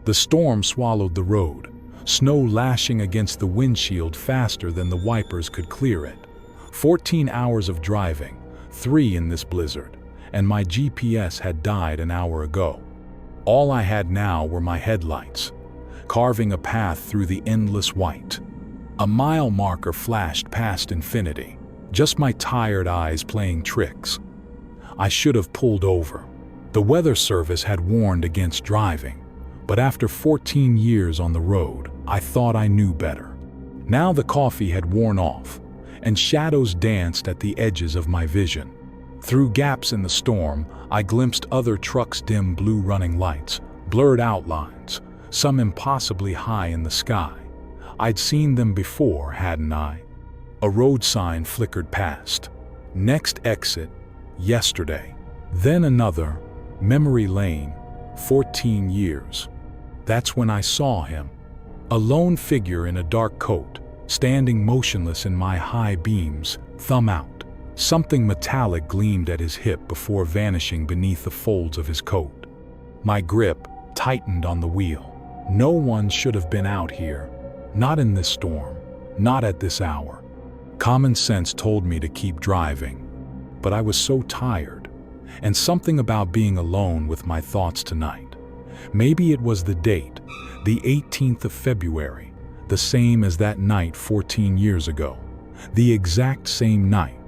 The storm swallowed the road, snow lashing against the windshield faster than the wipers could clear it. 14 hours of driving, 3 in this blizzard, and my GPS had died an hour ago. All I had now were my headlights, carving a path through the endless white. A mile marker flashed past infinity, just my tired eyes playing tricks. I should have pulled over. The weather service had warned against driving, but after 14 years on the road, I thought I knew better. Now the coffee had worn off, and shadows danced at the edges of my vision. Through gaps in the storm, I glimpsed other trucks' dim blue running lights, blurred outlines, some impossibly high in the sky. I'd seen them before, hadn't I? A road sign flickered past. Next exit, yesterday. Then another, memory lane, 14 years. That's when I saw him. A lone figure in a dark coat, standing motionless in my high beams, thumb out. Something metallic gleamed at his hip before vanishing beneath the folds of his coat. My grip tightened on the wheel. No one should have been out here. Not in this storm. Not at this hour. Common sense told me to keep driving. But I was so tired. And something about being alone with my thoughts tonight. Maybe it was the date, the 18th of February, the same as that night 14 years ago. The exact same night.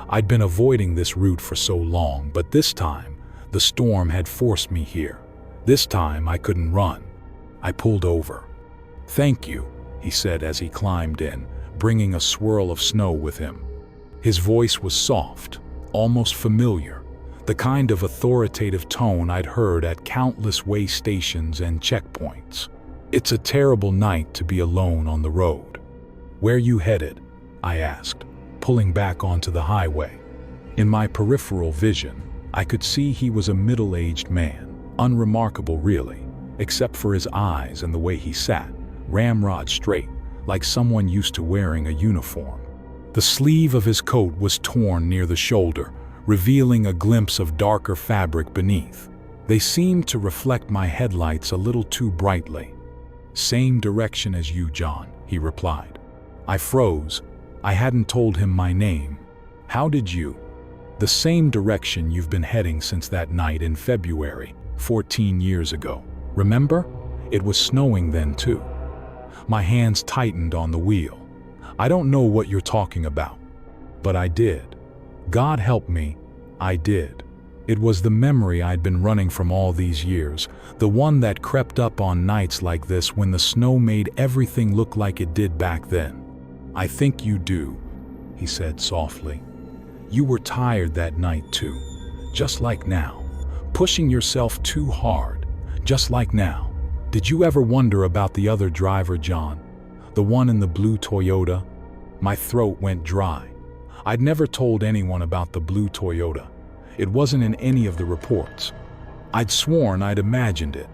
I'd been avoiding this route for so long, but this time, the storm had forced me here. This time I couldn't run. I pulled over. "Thank you," he said as he climbed in, bringing a swirl of snow with him. His voice was soft, almost familiar, the kind of authoritative tone I'd heard at countless way stations and checkpoints. "It's a terrible night to be alone on the road." "Where you headed?" I asked, pulling back onto the highway. In my peripheral vision, I could see he was a middle-aged man, unremarkable really, except for his eyes and the way he sat, ramrod straight, like someone used to wearing a uniform. The sleeve of his coat was torn near the shoulder, revealing a glimpse of darker fabric beneath. They seemed to reflect my headlights a little too brightly. "Same direction as you, John," he replied. I froze. I hadn't told him my name. "How did you?" "The same direction you've been heading since that night in February, 14 years ago. Remember? It was snowing then too." My hands tightened on the wheel. "I don't know what you're talking about." But I did. God help me, I did. It was the memory I'd been running from all these years, the one that crept up on nights like this when the snow made everything look like it did back then. "I think you do," he said softly. "You were tired that night too, just like now, pushing yourself too hard, just like now. Did you ever wonder about the other driver, John? The one in the blue Toyota?" My throat went dry. I'd never told anyone about the blue Toyota. It wasn't in any of the reports. I'd sworn I'd imagined it,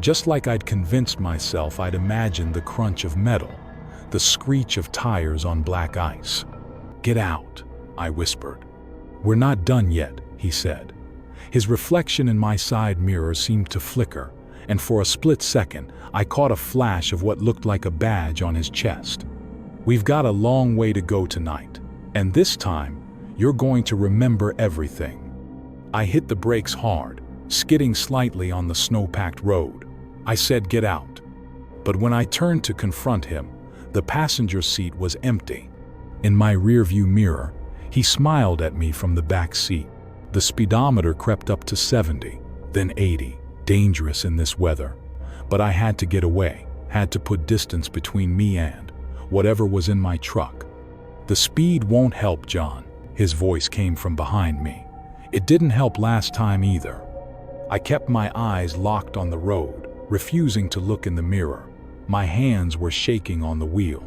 just like I'd convinced myself I'd imagined the crunch of metal, the screech of tires on black ice. "Get out," I whispered. "We're not done yet," he said. His reflection in my side mirror seemed to flicker, and for a split second, I caught a flash of what looked like a badge on his chest. "We've got a long way to go tonight, and this time, you're going to remember everything." I hit the brakes hard, skidding slightly on the snow-packed road. I said, "Get out." But when I turned to confront him, the passenger seat was empty. In my rearview mirror, he smiled at me from the back seat. The speedometer crept up to 70, then 80. Dangerous in this weather. But I had to get away, had to put distance between me and whatever was in my truck. "The speed won't help, John," his voice came from behind me. "It didn't help last time either." I kept my eyes locked on the road, refusing to look in the mirror. My hands were shaking on the wheel.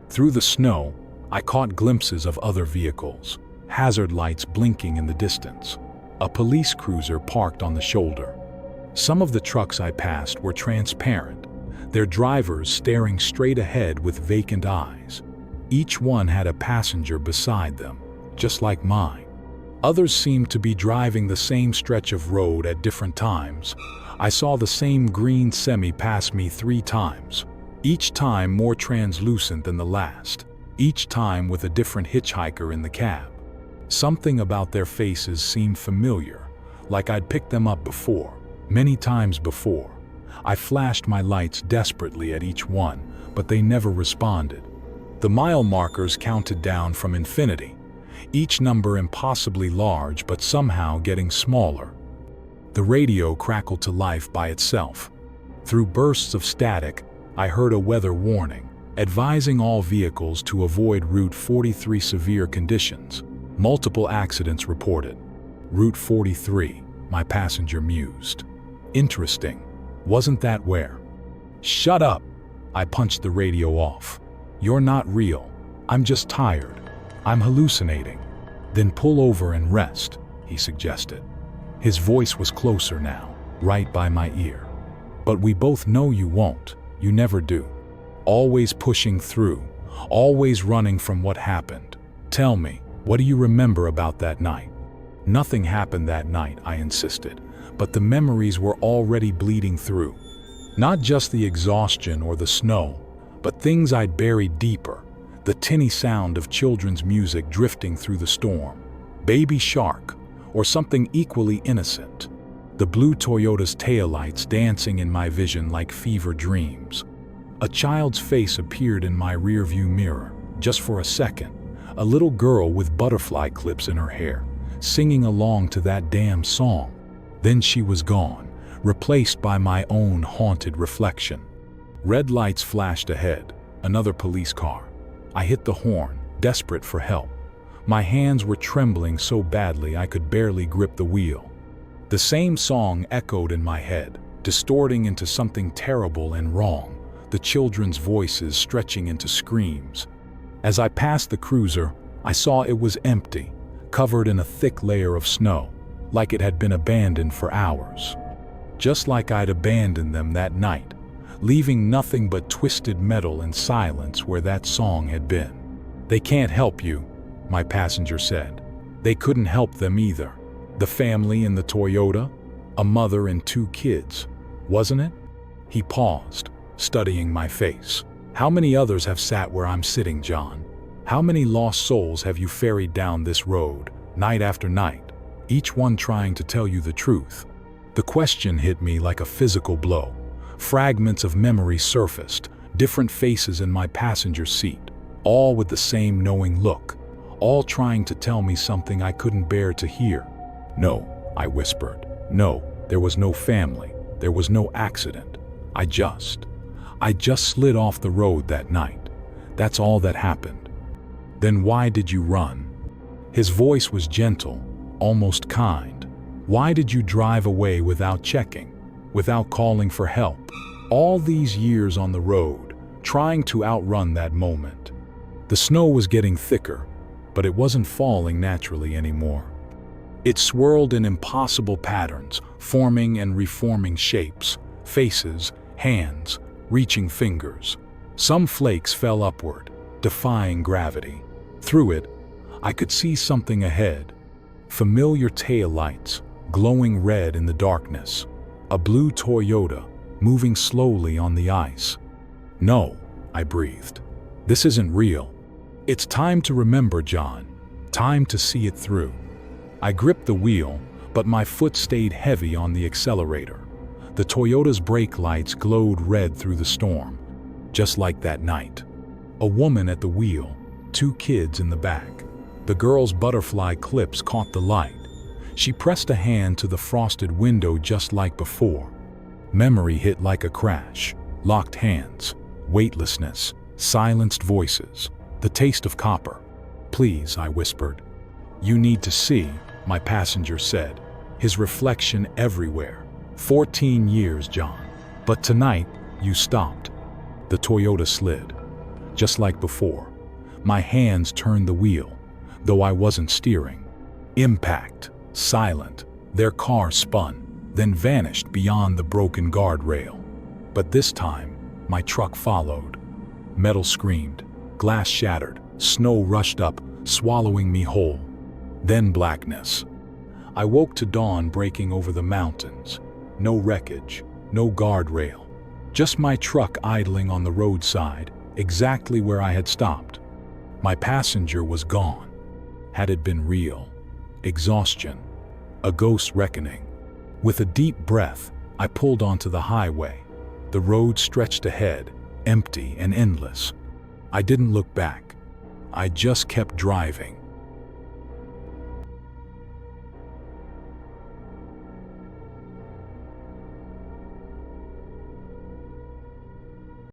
Through the snow, I caught glimpses of other vehicles, hazard lights blinking in the distance. A police cruiser parked on the shoulder. Some of the trucks I passed were transparent, their drivers staring straight ahead with vacant eyes. Each one had a passenger beside them, just like mine. Others seemed to be driving the same stretch of road at different times, I saw the same green semi pass me 3 times, each time more translucent than the last, each time with a different hitchhiker in the cab. Something about their faces seemed familiar, like I'd picked them up before, many times before. I flashed my lights desperately at each one, but they never responded. The mile markers counted down from infinity, each number impossibly large but somehow getting smaller. The radio crackled to life by itself. Through bursts of static, I heard a weather warning, advising all vehicles to avoid Route 43 severe conditions. Multiple accidents reported. Route 43, my passenger mused. Interesting. Wasn't that where? Shut up! I punched the radio off. You're not real. I'm just tired. I'm hallucinating. Then pull over and rest, he suggested. His voice was closer now, right by my ear. But we both know you won't. You never do. Always pushing through, always running from what happened. Tell me, what do you remember about that night? Nothing happened that night, I insisted, but the memories were already bleeding through. Not just the exhaustion or the snow, but things I'd buried deeper. The tinny sound of children's music drifting through the storm. Baby Shark, or something equally innocent. The blue Toyota's taillights dancing in my vision like fever dreams. A child's face appeared in my rearview mirror, just for a second. A little girl with butterfly clips in her hair, singing along to that damn song. Then she was gone, replaced by my own haunted reflection. Red lights flashed ahead, another police car. I hit the horn, desperate for help. My hands were trembling so badly I could barely grip the wheel. The same song echoed in my head, distorting into something terrible and wrong, the children's voices stretching into screams. As I passed the cruiser, I saw it was empty, covered in a thick layer of snow, like it had been abandoned for hours. Just like I'd abandoned them that night, leaving nothing but twisted metal and silence where that song had been. They can't help you, my passenger said. They couldn't help them either. The family in the Toyota, a mother and 2 kids, wasn't it? He paused, studying my face. How many others have sat where I'm sitting, John? How many lost souls have you ferried down this road, night after night, each one trying to tell you the truth? The question hit me like a physical blow. Fragments of memory surfaced, different faces in my passenger seat, all with the same knowing look, all trying to tell me something I couldn't bear to hear. No, I whispered. No, there was no family. There was no accident. I just slid off the road that night. That's all that happened. Then why did you run? His voice was gentle, almost kind. Why did you drive away without checking, without calling for help? All these years on the road, trying to outrun that moment. The snow was getting thicker, but it wasn't falling naturally anymore. It swirled in impossible patterns, forming and reforming shapes, faces, hands, reaching fingers. Some flakes fell upward, defying gravity. Through it, I could see something ahead. Familiar taillights, glowing red in the darkness. A blue Toyota, moving slowly on the ice. No, I breathed. This isn't real. It's time to remember, John. Time to see it through. I gripped the wheel, but my foot stayed heavy on the accelerator. The Toyota's brake lights glowed red through the storm, just like that night. A woman at the wheel, 2 kids in the back. The girl's butterfly clips caught the light. She pressed a hand to the frosted window just like before. Memory hit like a crash. Locked hands, weightlessness, silenced voices, the taste of copper. Please, I whispered. You need to see, my passenger said, his reflection everywhere. 14 years, John. But tonight, you stopped. The Toyota slid. Just like before. My hands turned the wheel, though I wasn't steering. Impact. Silent. Their car spun, then vanished beyond the broken guardrail. But this time, my truck followed. Metal screamed. Glass shattered. Snow rushed up, swallowing me whole. Then blackness. I woke to dawn breaking over the mountains. No wreckage, no guardrail. Just my truck idling on the roadside, exactly where I had stopped. My passenger was gone. Had it been real? Exhaustion. A ghost reckoning. With a deep breath, I pulled onto the highway. The road stretched ahead, empty and endless. I didn't look back. I just kept driving,